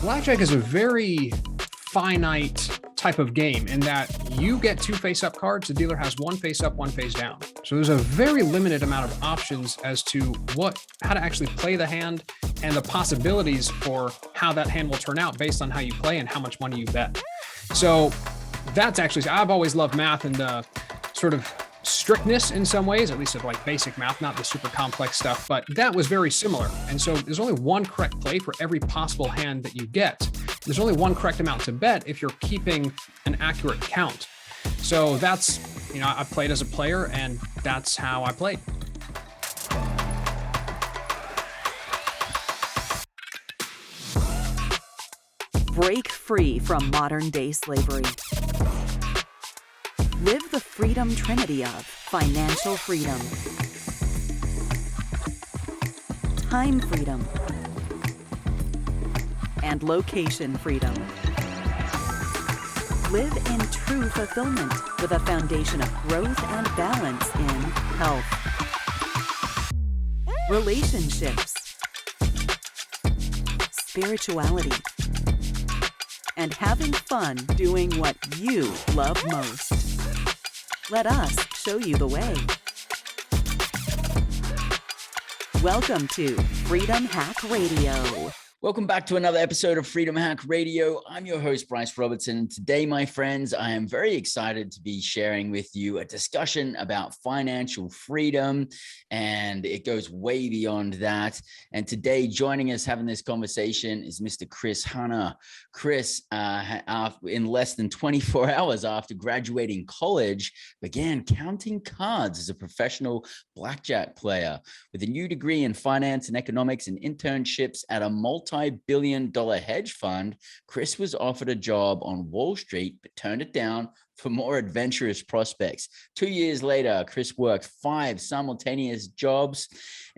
Blackjack is a very finite type of game in that you get two face-up cards. The dealer has one face-up, one face-down. So there's a very limited amount of options as to how to actually play the hand and the possibilities for how that hand will turn out based on how you play and how much money you bet. So that's actually, I've always loved math and the sort of strictness in some ways, at least of like basic math, not the super complex stuff, but that was very similar. And so there's only one correct play for every possible hand that you get. There's only one correct amount to bet if you're keeping an accurate count. So that's, I played as a player and that's how I played. Break free from modern day slavery. Live the freedom trinity of financial freedom, time freedom, and location freedom. Live in true fulfillment with a foundation of growth and balance in health, relationships, spirituality, and having fun doing what you love most. Let us show you the way. Welcome to Freedom Hack Radio. Welcome back to another episode of Freedom Hack Radio. I'm your host, Bryce Robertson. Today, my friends, I am very excited to be sharing with you a discussion about financial freedom, and it goes way beyond that. And today, joining us having this conversation is Mr. Chris Hanna. Chris, in less than 24 hours after graduating college, began counting cards as a professional blackjack player. With a new degree in finance and economics and internships at a multi-billion-dollar hedge fund, Chris was offered a job on Wall Street, but turned it down for more adventurous prospects. 2 years later, Chris worked 5 simultaneous jobs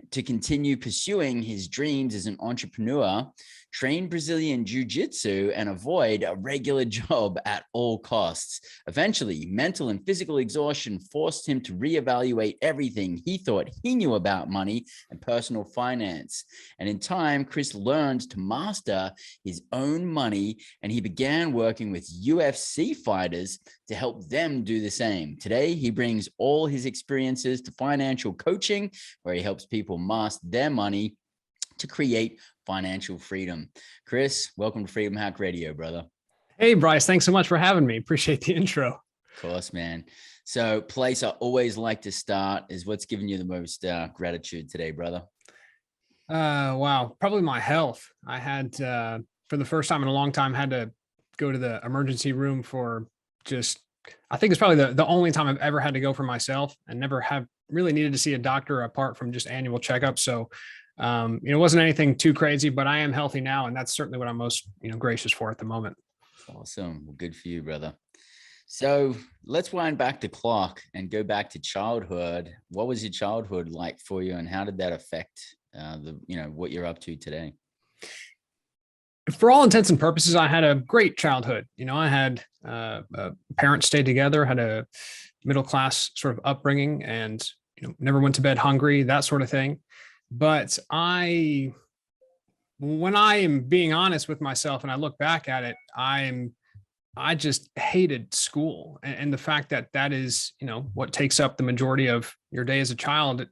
to continue pursuing his dreams as an entrepreneur, train Brazilian Jiu-Jitsu, and avoid a regular job at all costs. Eventually, mental and physical exhaustion forced him to reevaluate everything he thought he knew about money and personal finance. And in time, Chris learned to master his own money, and he began working with UFC fighters to help them do the same. Today, he brings all his experiences to financial coaching, where he helps people master their money to create financial freedom. Chris, welcome to Freedom Hack Radio, brother. Hey, Bryce, thanks so much for having me. Appreciate the intro. Of course, man. So place I always like to start is what's given you the most gratitude today, brother? Wow. Probably my health. I had, for the first time in a long time, had to go to the emergency room for I think it's probably the only time I've ever had to go for myself, and never have really needed to see a doctor apart from just annual checkups. So, it wasn't anything too crazy, but I am healthy now. And that's certainly what I'm most, gracious for at the moment. Awesome. Well, good for you, brother. So let's wind back the clock and go back to childhood. What was your childhood like for you, and how did that affect what you're up to today? For all intents and purposes, I had a great childhood. I had parents stayed together, had a middle-class sort of upbringing, and, never went to bed hungry, that sort of thing. But when I am being honest with myself and I look back at it, I just hated school, and the fact that is, what takes up the majority of your day as a child.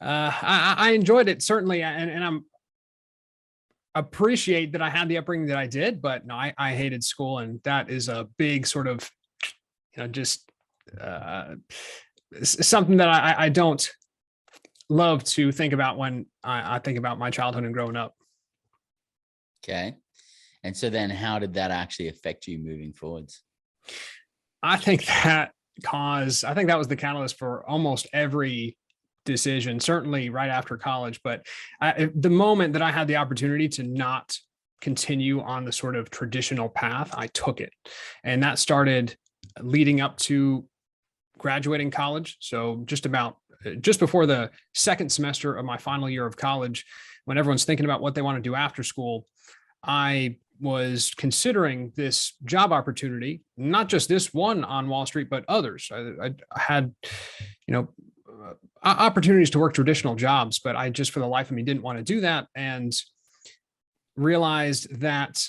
I enjoyed it certainly, and I'm appreciate that I had the upbringing that I did, but no, I hated school, and that is a big sort of, something that I don't love to think about when I think about my childhood and growing up. Okay. And so then how did that actually affect you moving forwards? I think that was the catalyst for almost every decision, certainly right after college. But the moment that I had the opportunity to not continue on the sort of traditional path, I took it. And that started leading up to graduating college. So just before the second semester of my final year of college, when everyone's thinking about what they want to do after school, I was considering this job opportunity, not just this one on Wall Street, but others. I had, opportunities to work traditional jobs, but I just, for the life of me, didn't want to do that. And realized that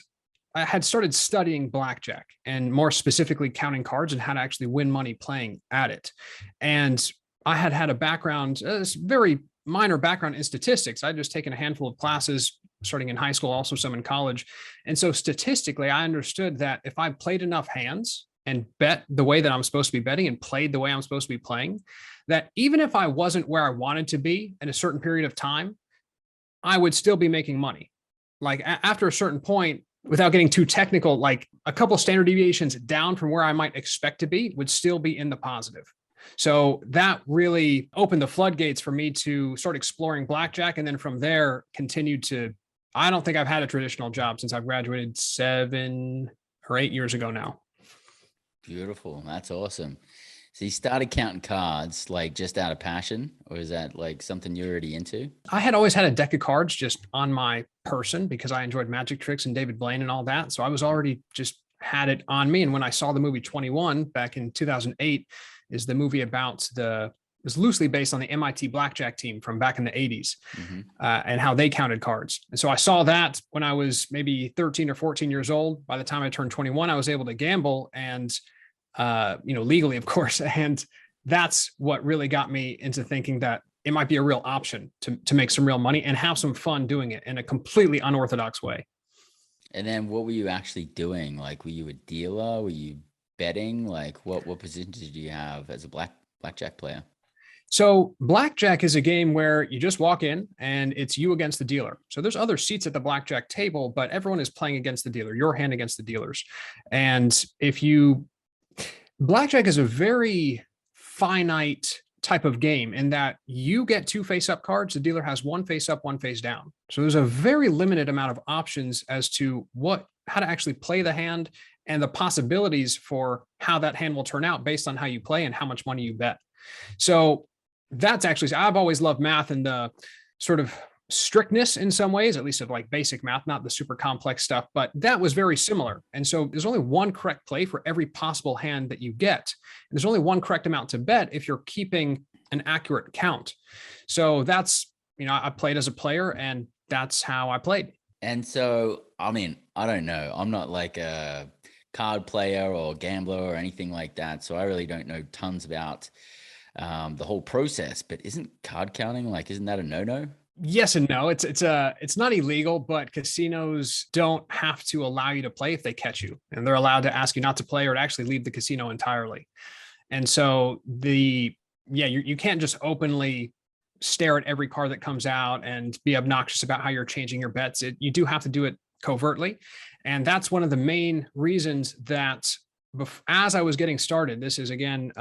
I had started studying blackjack and more specifically counting cards and how to actually win money playing at it. And I had a background, a very minor background in statistics. I'd just taken a handful of classes starting in high school, also some in college. And so statistically, I understood that if I played enough hands and bet the way that I'm supposed to be betting and played the way I'm supposed to be playing, that even if I wasn't where I wanted to be in a certain period of time, I would still be making money. Like after a certain point, without getting too technical, like a couple standard deviations down from where I might expect to be would still be in the positive. So that really opened the floodgates for me to start exploring blackjack. And then from there, continued to, I don't think I've had a traditional job since I've graduated 7 or 8 years ago now. Beautiful. That's awesome. So you started counting cards like just out of passion, or is that like something you're already into? I had always had a deck of cards just on my person because I enjoyed magic tricks and David Blaine and all that. So I was already just had it on me. And when I saw the movie 21 back in 2008, is the movie about it was loosely based on the MIT Blackjack team from back in the 80s and how they counted cards. And so I saw that when I was maybe 13 or 14 years old. By the time I turned 21, I was able to gamble and, legally, of course. And that's what really got me into thinking that it might be a real option to make some real money and have some fun doing it in a completely unorthodox way. And then what were you actually doing? Like, were you a dealer? Were you betting? Like what position did you have as a blackjack player? So blackjack is a game where you just walk in and it's you against the dealer. So there's other seats at the blackjack table, but everyone is playing against the dealer, your hand against the dealer's. And blackjack is a very finite type of game in that you get 2 face-up cards. The dealer has 1 face up, 1 face down. So there's a very limited amount of options as to how to actually play the hand and the possibilities for how that hand will turn out based on how you play and how much money you bet. So that's actually, I've always loved math and the sort of strictness in some ways, at least of like basic math, not the super complex stuff, but that was very similar. And so there's only one correct play for every possible hand that you get. And there's only one correct amount to bet if you're keeping an accurate count. So that's, I played as a player and that's how I played. And so, I mean, I don't know. I'm not like a card player or gambler or anything like that. So I really don't know tons about the whole process, but isn't card counting, isn't that a no-no? Yes and no. It's not illegal, but casinos don't have to allow you to play if they catch you, and they're allowed to ask you not to play or to actually leave the casino entirely. And so you can't just openly stare at every card that comes out and be obnoxious about how you're changing your bets. You do have to do it covertly. And that's one of the main reasons that as I was getting started, this is again,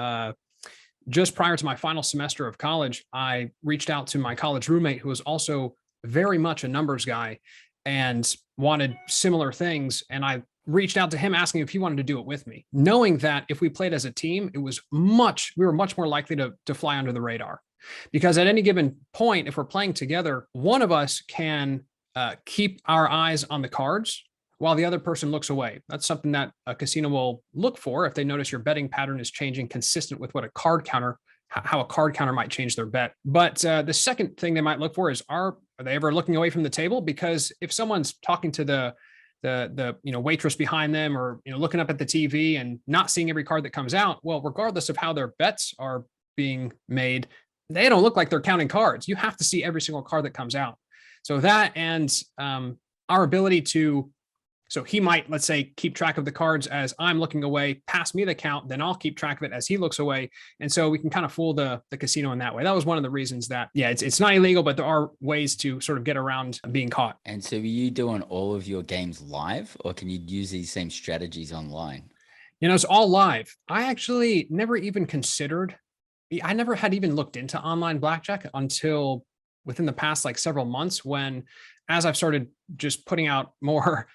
just prior to my final semester of college, I reached out to my college roommate who was also very much a numbers guy and wanted similar things. And I reached out to him asking if he wanted to do it with me, knowing that if we played as a team, we were much more likely to fly under the radar. Because at any given point, if we're playing together, one of us can keep our eyes on the cards while the other person looks away. That's something that a casino will look for if they notice your betting pattern is changing consistent with what how a card counter might change their bet. But the second thing they might look for is, are they ever looking away from the table? Because if someone's talking to the waitress behind them or looking up at the TV and not seeing every card that comes out, well, regardless of how their bets are being made, they don't look like they're counting cards. You have to see every single card that comes out. So that and our ability to, so he might, let's say, keep track of the cards as I'm looking away, pass me the count, then I'll keep track of it as he looks away. And so we can kind of fool the casino in that way. That was one of the reasons that, it's not illegal, but there are ways to sort of get around being caught. And so were you doing all of your games live, or can you use these same strategies online? It's all live. I actually never even I never had even looked into online blackjack until within the past several months, when as I've started just putting out more,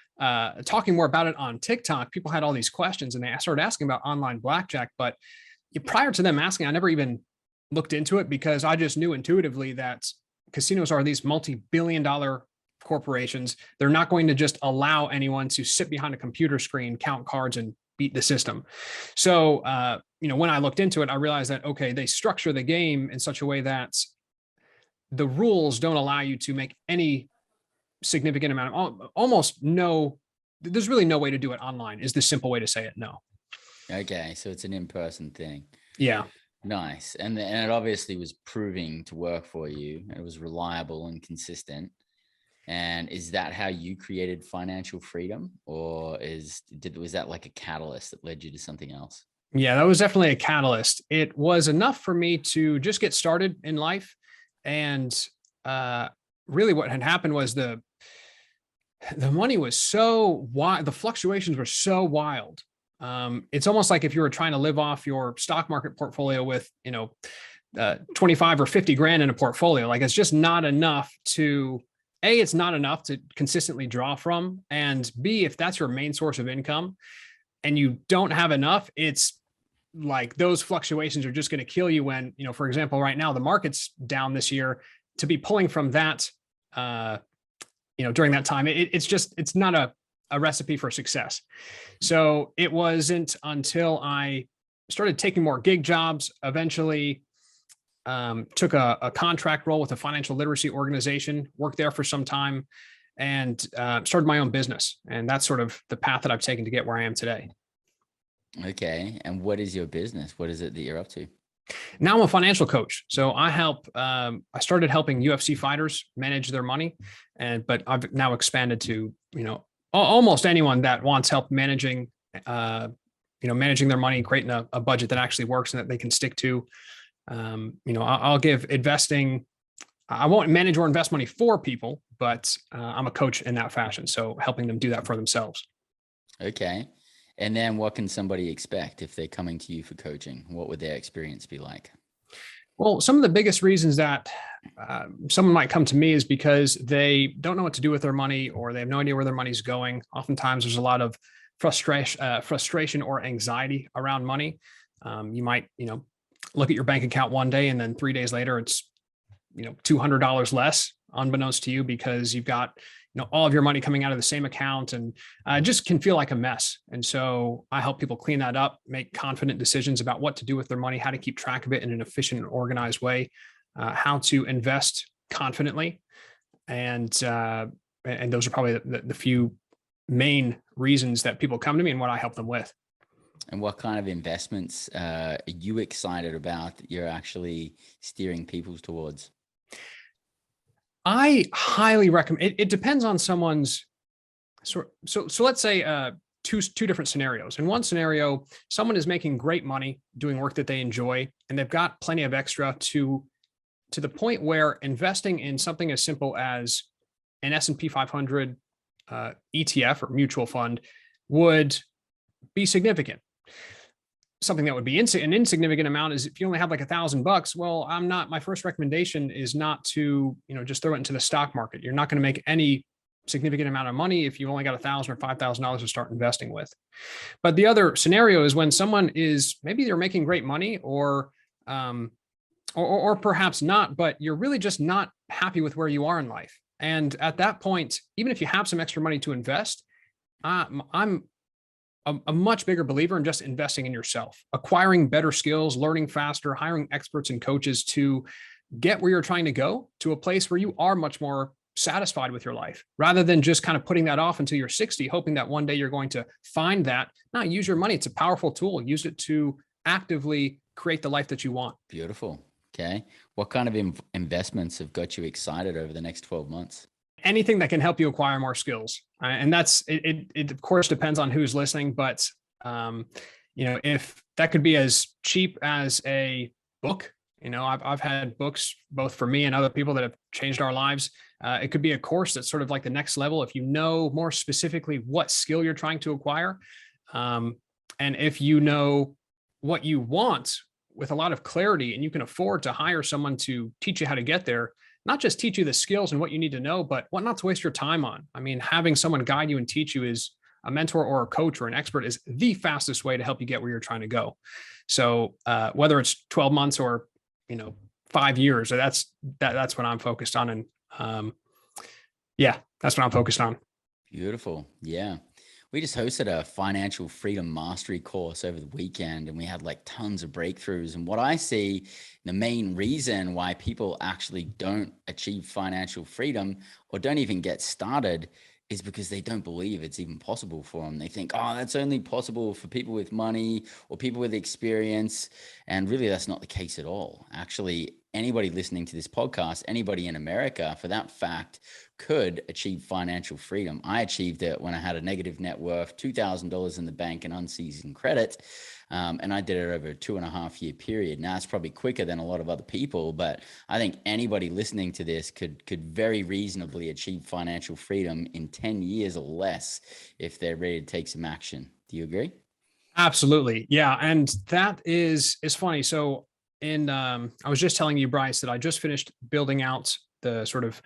talking more about it on TikTok, people had all these questions and they started asking about online blackjack. But prior to them asking, I never even looked into it because I just knew intuitively that casinos are these multi-billion-dollar corporations. They're not going to just allow anyone to sit behind a computer screen, count cards, and beat the system. So, when I looked into it, I realized that, okay, they structure the game in such a way that the rules don't allow you to make any significant amount of there's really no way to do it online is the simple way to say it. No. Okay. So it's an in-person thing. Yeah. Nice. And it obviously was proving to work for you. It was reliable and consistent. And is that how you created financial freedom, or was that like a catalyst that led you to something else? Yeah, that was definitely a catalyst. It was enough for me to just get started in life. And really what had happened was the money was so wild. The fluctuations were so wild. It's almost like if you were trying to live off your stock market portfolio with, 25 or 50 grand in a portfolio. Like, it's just not enough it's not enough to consistently draw from. And B, if that's your main source of income and you don't have enough, it's like those fluctuations are just going to kill you when, for example, right now the market's down this year. To be pulling from that, during that time, it's not a recipe for success. So it wasn't until I started taking more gig jobs, eventually took a contract role with a financial literacy organization, worked there for some time, and started my own business. And that's sort of the path that I've taken to get where I am today. Okay. And what is your business? What is it that you're up to? Now I'm a financial coach. So I started helping UFC fighters manage their money, but I've now expanded to, almost anyone that wants help managing their money, creating a budget that actually works and that they can stick to. I'll give investing. I won't manage or invest money for people, but I'm a coach in that fashion. So helping them do that for themselves. Okay. And then what can somebody expect if they're coming to you for coaching? What would their experience be like? Well, some of the biggest reasons that someone might come to me is because they don't know what to do with their money, or they have no idea where their money's going. Oftentimes there's a lot of frustration or anxiety around money. You might, look at your bank account one day and then 3 days later it's, $200 less, unbeknownst to you, because you've got, all of your money coming out of the same account, and just can feel like a mess. And so I help people clean that up, make confident decisions about what to do with their money, how to keep track of it in an efficient and organized way, how to invest confidently. And those are probably the few main reasons that people come to me and what I help them with. And what kind of investments are you excited about that you're actually steering people towards? I highly recommend it. Depends on someone's. So let's say two different scenarios. In one scenario, someone is making great money doing work that they enjoy, and they've got plenty of extra to the point where investing in something as simple as an S&P 500 ETF or mutual fund would be significant. Something that would be an insignificant amount is if you only have like $1,000. Well, my first recommendation is not to, just throw it into the stock market. You're not going to make any significant amount of money if you only got $1,000 or $5,000 to start investing with. But the other scenario is when someone is, maybe they're making great money or perhaps not, but you're really just not happy with where you are in life. And at that point, even if you have some extra money to invest, I'm a much bigger believer in just investing in yourself, acquiring better skills, learning faster, hiring experts and coaches to get where you're trying to go, to a place where you are much more satisfied with your life, rather than just kind of putting that off until you're 60, hoping that one day you're going to find that. No, use your money. It's a powerful tool. Use it to actively create the life that you want. Beautiful. Okay. What kind of investments have got you excited over the next 12 months? Anything that can help you acquire more skills. And that's, it of course depends on who's listening, but, if that could be as cheap as a book, I've had books both for me and other people that have changed our lives. It could be a course that's sort of like the next level. If you know more specifically what skill you're trying to acquire, and if you know what you want with a lot of clarity, and you can afford to hire someone to teach you how to get there, not just teach you the skills and what you need to know, but what not to waste your time on. I mean, having someone guide you and teach you, is a mentor or a coach or an expert, is the fastest way to help you get where you're trying to go. So whether it's 12 months or, 5 years, that's what I'm focused on. And that's what I'm focused on. Beautiful. Yeah. We just hosted a financial freedom mastery course over the weekend, and we had like tons of breakthroughs. And what I see, the main reason why people actually don't achieve financial freedom or don't even get started is because they don't believe it's even possible for them. They think, oh, that's only possible for people with money or people with experience. And really, that's not the case at all. Actually, anybody listening to this podcast, anybody in America, for that fact, could achieve financial freedom. I achieved it when I had a negative net worth, $2,000 in the bank and unseasoned credit. And I did it over a 2.5 year period. Now it's probably quicker than a lot of other people, but I think anybody listening to this could very reasonably achieve financial freedom in 10 years or less if they're ready to take some action. Do you agree? Absolutely. Yeah. And that is funny. So I was just telling you, Bryce, that I just finished building out the sort of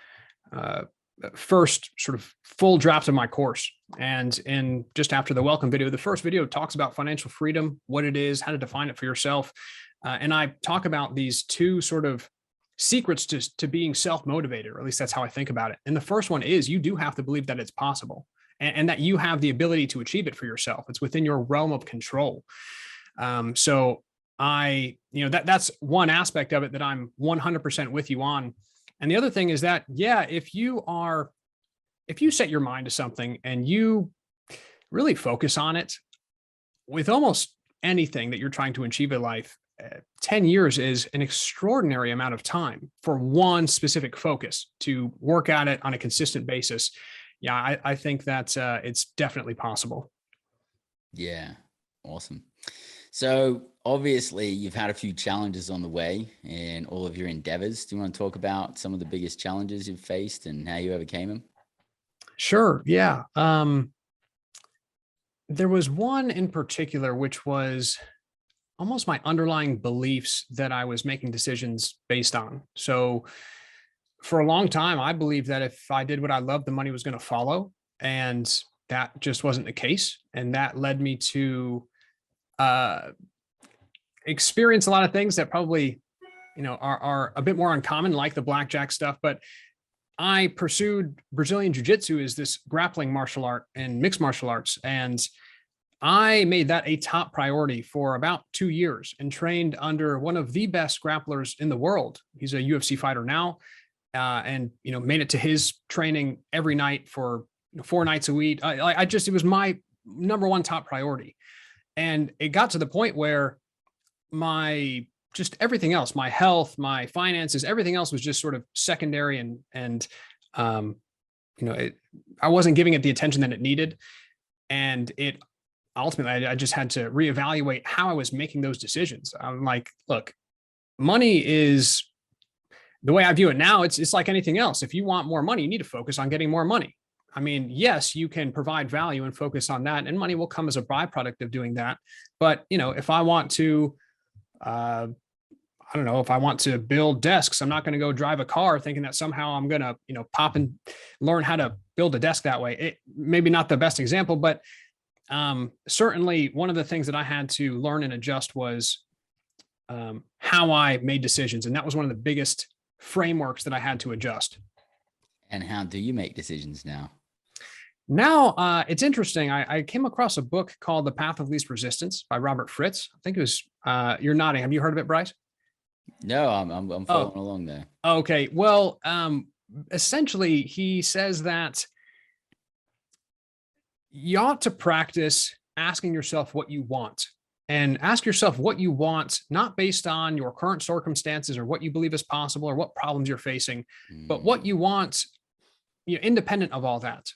first sort of full draft of my course. And in just after the welcome video, the first video talks about financial freedom, what it is, how to define it for yourself. And I talk about these two sort of secrets to being self-motivated, or at least that's how I think about it. And the first one is you do have to believe that it's possible and that you have the ability to achieve it for yourself. It's within your realm of control. So that's one aspect of it that I'm 100% with you on. And the other thing is that, yeah, if you set your mind to something and you really focus on it with almost anything that you're trying to achieve in life, 10 years is an extraordinary amount of time for one specific focus to work at it on a consistent basis. Yeah, I think that it's definitely possible. Yeah. Awesome. So obviously you've had a few challenges on the way in all of your endeavors. Do you want to talk about some of the biggest challenges you've faced and how you overcame them? Sure. Yeah. There was one in particular, which was almost my underlying beliefs that I was making decisions based on. So for a long time, I believed that if I did what I loved, the money was going to follow. And that just wasn't the case. And that led me to experience a lot of things that probably, are a bit more uncommon, like the blackjack stuff. But I pursued Brazilian jiu-jitsu as this grappling martial art and mixed martial arts. And I made that a top priority for about 2 years and trained under one of the best grapplers in the world. He's a UFC fighter now. And made it to his training every night for 4 nights a week. It was my number one top priority. And it got to the point where just everything else, my health, my finances, everything else was just sort of secondary. I wasn't giving it the attention that it needed. And ultimately, I just had to reevaluate how I was making those decisions. I'm like, look, money is, the way I view it now, it's like anything else. If you want more money, you need to focus on getting more money. I mean, yes, you can provide value and focus on that, and money will come as a byproduct of doing that. But, if I want to, if I want to build desks, I'm not going to go drive a car thinking that somehow I'm going to, pop and learn how to build a desk that way. Maybe not the best example, but certainly one of the things that I had to learn and adjust was how I made decisions. And that was one of the biggest frameworks that I had to adjust. And how do you make decisions now? Now, it's interesting. I came across a book called The Path of Least Resistance by Robert Fritz. I think it was, you're nodding. Have you heard of it, Bryce? No, I'm following along there. Okay. Well, essentially he says that you ought to practice asking yourself what you want, and ask yourself what you want, not based on your current circumstances or what you believe is possible or what problems you're facing, but what you want, independent of all that.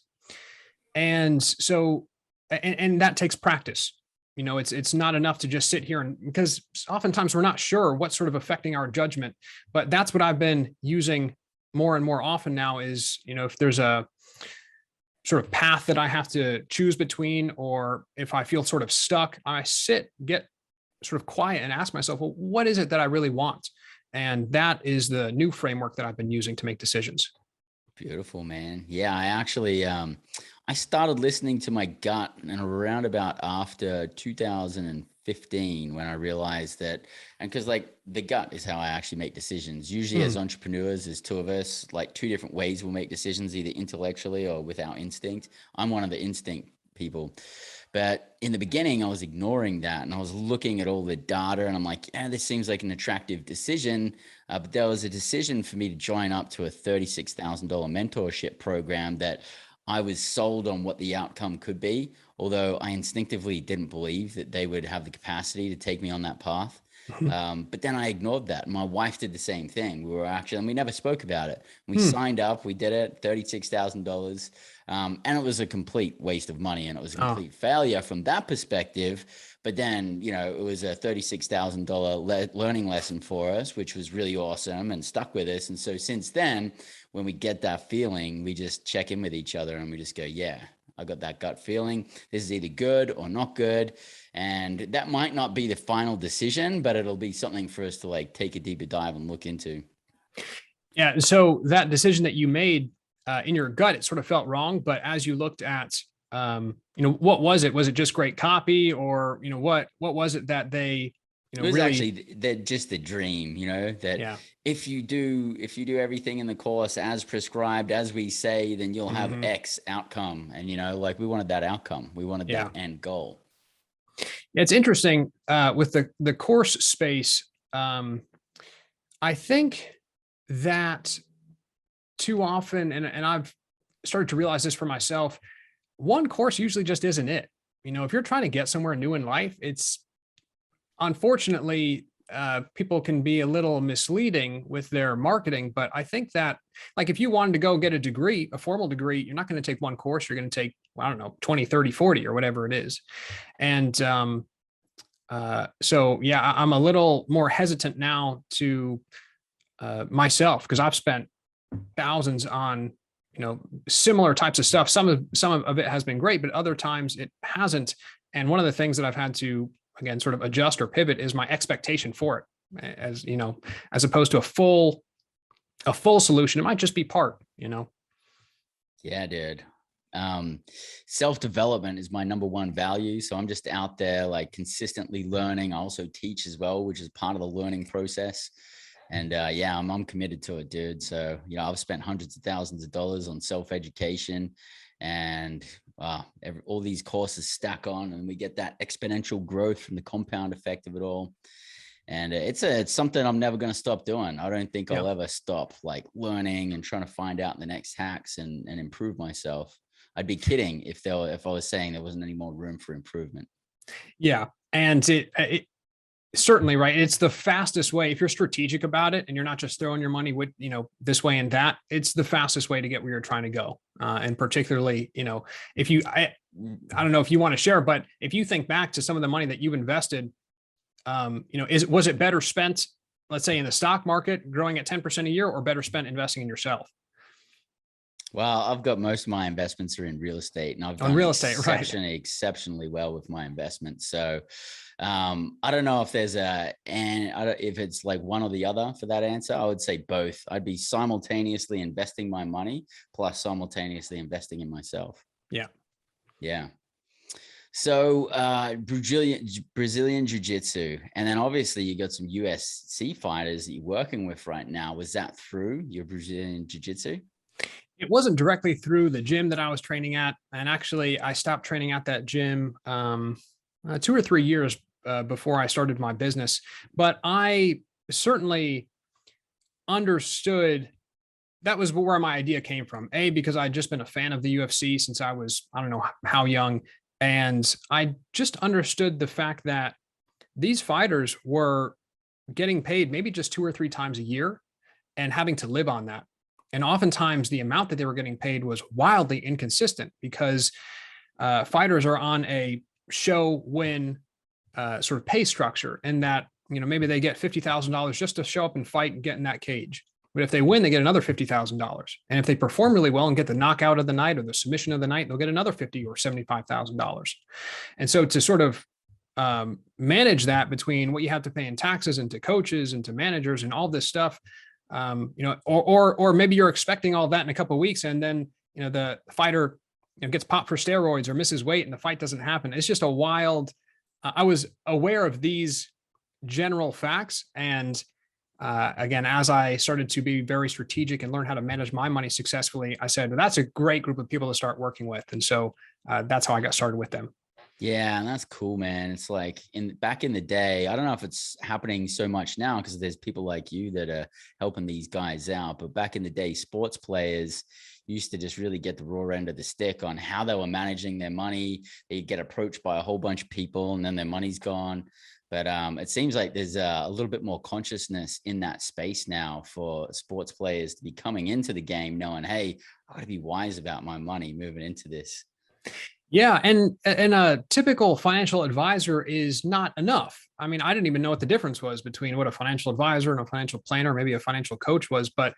And so, and that takes practice. It's not enough to just sit here, because oftentimes we're not sure what's sort of affecting our judgment, but that's what I've been using more and more often now is, if there's a sort of path that I have to choose between, or if I feel sort of stuck, I get sort of quiet and ask myself, well, what is it that I really want? And that is the new framework that I've been using to make decisions. Beautiful, man. Yeah, I actually, I started listening to my gut and around about after 2015 when I realized that, and because like the gut is how I actually make decisions. Usually as entrepreneurs, there's two of us, like two different ways we'll make decisions, either intellectually or with our instinct. I'm one of the instinct people. But in the beginning, I was ignoring that, and I was looking at all the data, and I'm like, yeah, this seems like an attractive decision. But there was a decision for me to join up to a $36,000 mentorship program that I was sold on what the outcome could be, although I instinctively didn't believe that they would have the capacity to take me on that path. But then I ignored that. My wife did the same thing. And we never spoke about it. We signed up, we did it, $36,000. And it was a complete waste of money, and it was a complete failure from that perspective. But then, it was a $36,000 learning lesson for us, which was really awesome and stuck with us. And so since then, when we get that feeling, we just check in with each other and we just go, yeah, I got that gut feeling. This is either good or not good. And that might not be the final decision, but it'll be something for us to like take a deeper dive and look into. Yeah. So that decision that you made in your gut, it sort of felt wrong. But as you looked at, what was it? Was it just great copy, or, what was it that they, it was really actually just the dream, that if you do everything in the course as prescribed, as we say, then you'll have X outcome. And, we wanted that outcome. We wanted that end goal. It's interesting with the course space. I think that too often, and I've started to realize this for myself, one course usually just isn't it. If you're trying to get somewhere new in life, it's unfortunately, people can be a little misleading with their marketing. But I think that, like, if you wanted to go get a degree, a formal degree, you're not going to take one course. You're going to take, 20, 30, 40 or whatever it is. And so, yeah, I'm a little more hesitant now to myself, because I've spent thousands on, similar types of stuff. Some of it has been great, but other times it hasn't. And one of the things that I've had to, again, sort of adjust or pivot is my expectation for it, as opposed to a full solution. It might just be part, Yeah, dude. Self-development is my number one value. So I'm just out there like consistently learning. I also teach as well, which is part of the learning process. And I'm committed to it, dude. So, I've spent hundreds of thousands of dollars on self-education, and all these courses stack on, and we get that exponential growth from the compound effect of it all. And it's something I'm never going to stop doing. I don't think I'll ever stop like learning and trying to find out the next hacks and improve myself. I'd be kidding if I was saying there wasn't any more room for improvement. Yeah. And it certainly, right. It's the fastest way. If you're strategic about it and you're not just throwing your money with, this way and that, it's the fastest way to get where you're trying to go. And particularly, if I don't know if you want to share, but if you think back to some of the money that you've invested, was it better spent, let's say, in the stock market growing at 10% a year, or better spent investing in yourself? Well, I've got most of my investments are in real estate, and I've done exceptionally well with my investments. So I don't know if there's if it's like one or the other for that answer. I would say both. I'd be simultaneously investing my money plus simultaneously investing in myself. Yeah. Yeah. So Brazilian Jiu-Jitsu, and then obviously you got some UFC fighters that you're working with right now. Was that through your Brazilian Jiu-Jitsu? It wasn't directly through the gym that I was training at. And actually, I stopped training at that gym 2 or 3 years before I started my business. But I certainly understood that was where my idea came from. Because I'd just been a fan of the UFC since I was, I don't know how young. And I just understood the fact that these fighters were getting paid maybe just 2 or 3 times a year and having to live on that. And oftentimes the amount that they were getting paid was wildly inconsistent, because fighters are on a show win sort of pay structure, and that, maybe they get $50,000 just to show up and fight and get in that cage. But if they win, they get another $50,000. And if they perform really well and get the knockout of the night or the submission of the night, they'll get another $50,000 or $75,000. And so to sort of manage that between what you have to pay in taxes and to coaches and to managers and all this stuff, or maybe you're expecting all that in a couple of weeks, and then, the fighter gets popped for steroids or misses weight and the fight doesn't happen. It's just a wild, I was aware of these general facts, and again, as I started to be very strategic and learn how to manage my money successfully, I said, that's a great group of people to start working with. And so that's how I got started with them. Yeah, and that's cool, man. It's like back in the day, I don't know if it's happening so much now because there's people like you that are helping these guys out. But back in the day, sports players used to just really get the raw end of the stick on how they were managing their money. They get approached by a whole bunch of people and then their money's gone. But it seems like there's a little bit more consciousness in that space now for sports players to be coming into the game knowing, hey, I got to be wise about my money moving into this. Yeah, and a typical financial advisor is not enough. I mean, I didn't even know what the difference was between what a financial advisor and a financial planner, maybe a financial coach was. But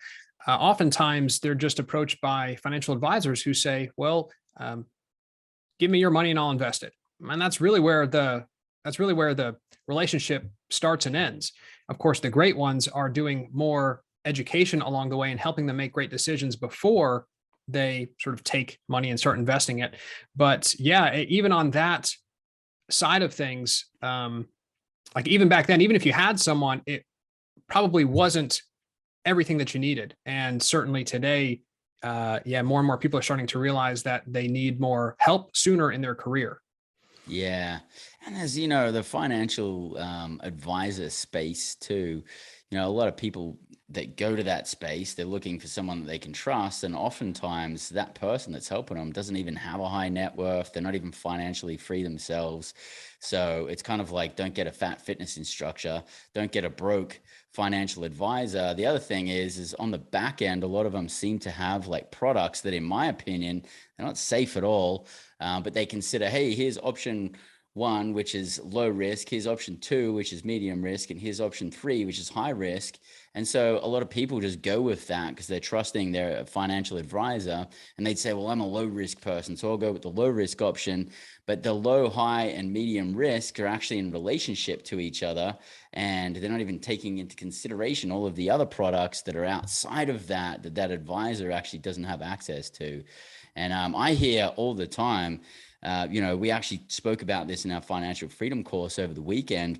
oftentimes, they're just approached by financial advisors who say, "Well, give me your money and I'll invest it." And that's really where the relationship starts and ends. Of course, the great ones are doing more education along the way and helping them make great decisions before they sort of take money and start investing it. But yeah, even on that side of things, like even back then, even if you had someone, it probably wasn't everything that you needed. And certainly today, yeah, more and more people are starting to realize that they need more help sooner in their career. Yeah. And as you know, the financial advisor space too, a lot of people that go to that space, they're looking for someone that they can trust. And oftentimes that person that's helping them doesn't even have a high net worth. They're not even financially free themselves. So it's kind of like, don't get a fat fitness instructor, don't get a broke financial advisor. The other thing is on the back end, a lot of them seem to have like products that, in my opinion, they're not safe at all. But they consider, hey, here's option one, which is low risk. Here's option two, which is medium risk. And here's option three, which is high risk. And so a lot of people just go with that because they're trusting their financial advisor. And they'd say, well, I'm a low risk person, so I'll go with the low risk option. But the low, high, and medium risk are actually in relationship to each other. And they're not even taking into consideration all of the other products that are outside of that advisor actually doesn't have access to. And I hear all the time, we actually spoke about this in our financial freedom course over the weekend,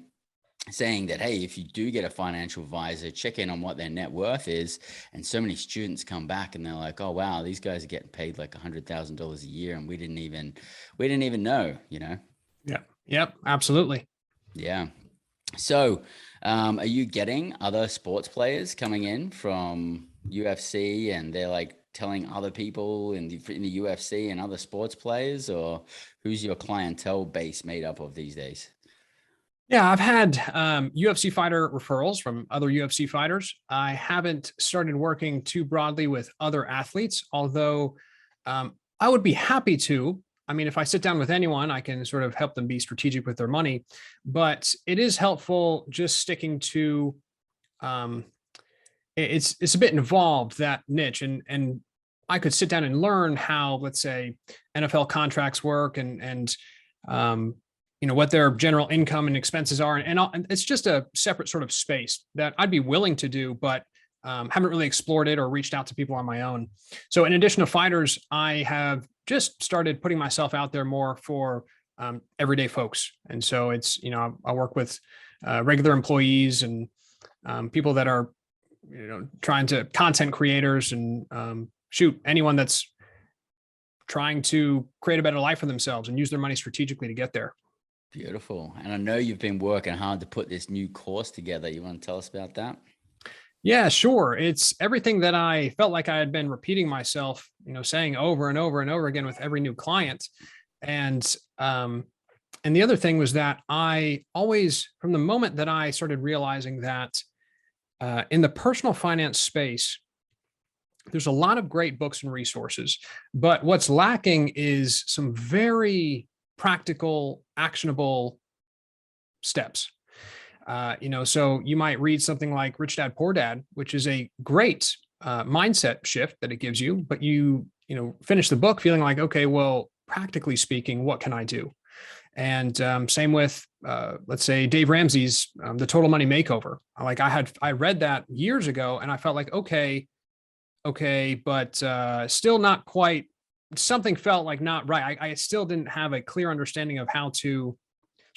saying that, hey, if you do get a financial advisor, check in on what their net worth is. And so many students come back and they're like, oh, wow, these guys are getting paid like $100,000 a year. And we didn't even know, Yeah. Yep. Absolutely. Yeah. So are you getting other sports players coming in from UFC and they're like telling other people in the UFC and other sports players, or who's your clientele base made up of these days? Yeah, I've had UFC fighter referrals from other UFC fighters. I haven't started working too broadly with other athletes, although I would be happy to. I mean, if I sit down with anyone, I can sort of help them be strategic with their money, but it is helpful just sticking to it's a bit involved, that niche, and I could sit down and learn how, let's say, NFL contracts work and what their general income and expenses are, and it's just a separate sort of space that I'd be willing to do, but haven't really explored it or reached out to people on my own. So in addition to fighters, I have just started putting myself out there more for everyday folks, and so it's I work with regular employees and people that are trying to content creators and anyone that's trying to create a better life for themselves and use their money strategically to get there. Beautiful. And I know you've been working hard to put this new course together. You want to tell us about that? Yeah, sure. It's everything that I felt like I had been repeating myself, saying over and over and over again with every new client. And the other thing was that I always, from the moment that I started realizing that in the personal finance space, there's a lot of great books and resources, but what's lacking is some very practical, actionable steps. So you might read something like Rich Dad Poor Dad, which is a great mindset shift that it gives you, but you finish the book feeling like, okay, well, practically speaking, what can I do? And same with, let's say, Dave Ramsey's The Total Money Makeover. I read that years ago, and I felt like, okay, but still not quite. Something felt like not right. I still didn't have a clear understanding of how to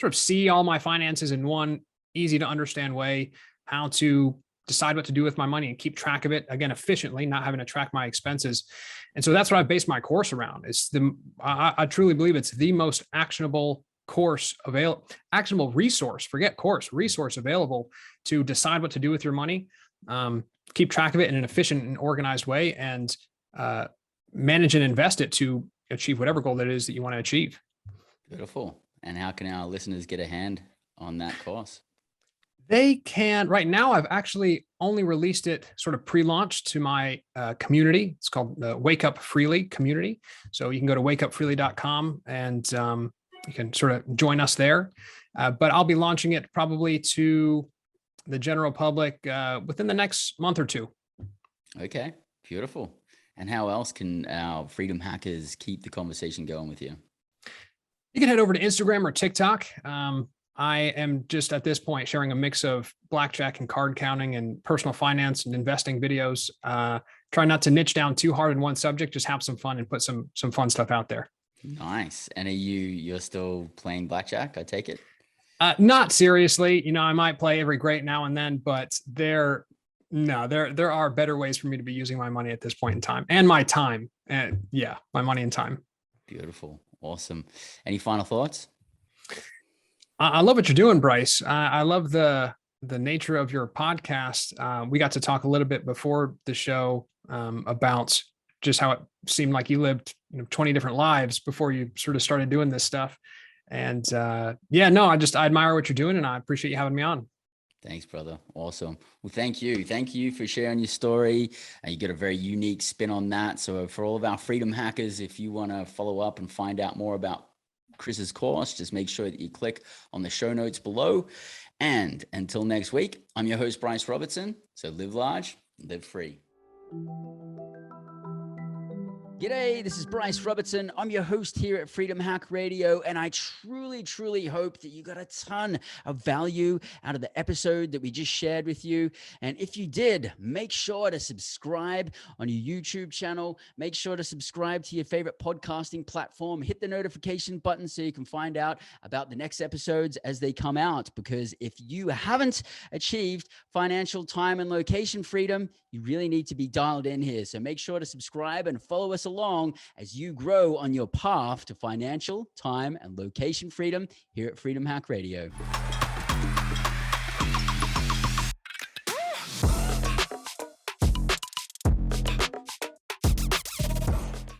sort of see all my finances in one easy to understand way, how to decide what to do with my money and keep track of it, again, efficiently, not having to track my expenses. And so that's what I based my course around. I truly believe it's the most actionable actionable resource, forget course, resource available to decide what to do with your money, keep track of it in an efficient and organized way, and manage and invest it to achieve whatever goal that is that you want to achieve. Beautiful. And how can our listeners get a hand on that course? They can. Right now, I've actually only released it sort of pre-launch to my community. It's called the Wake Up Freely community. So you can go to wakeupfreely.com and you can sort of join us there. But I'll be launching it probably to the general public within the next month or two. Okay, beautiful. And how else can our Freedom Hackers keep the conversation going with you? You can head over to Instagram or TikTok. I am just at this point sharing a mix of blackjack and card counting and personal finance and investing videos. Try not to niche down too hard in one subject, just have some fun and put some fun stuff out there. Nice. And you're still playing blackjack, I take it? Not seriously. You know, I might play every great now and then, but there are better ways for me to be using my money at this point in time, and my time, and my money and time. Beautiful. Awesome. Any final thoughts? I love what you're doing, Bryce. I love the nature of your podcast. We got to talk a little bit before the show about just how it seemed like you lived 20 different lives before you sort of started doing this stuff. And I admire what you're doing, and I appreciate you having me on. Thanks, brother. Awesome. Well, thank you. Thank you for sharing your story. You got a very unique spin on that. So for all of our Freedom Hackers, if you want to follow up and find out more about Chris's course, just make sure that you click on the show notes below. And until next week, I'm your host, Bryce Robertson. So live large, live free. G'day, this is Bryce Robertson. I'm your host here at Freedom Hack Radio, and I truly, truly hope that you got a ton of value out of the episode that we just shared with you. And if you did, make sure to subscribe on your YouTube channel. Make sure to subscribe to your favorite podcasting platform. Hit the notification button so you can find out about the next episodes as they come out. Because if you haven't achieved financial time and location freedom, you really need to be dialed in here. So make sure to subscribe and follow us along as you grow on your path to financial, time, and location freedom here at Freedom Hack Radio.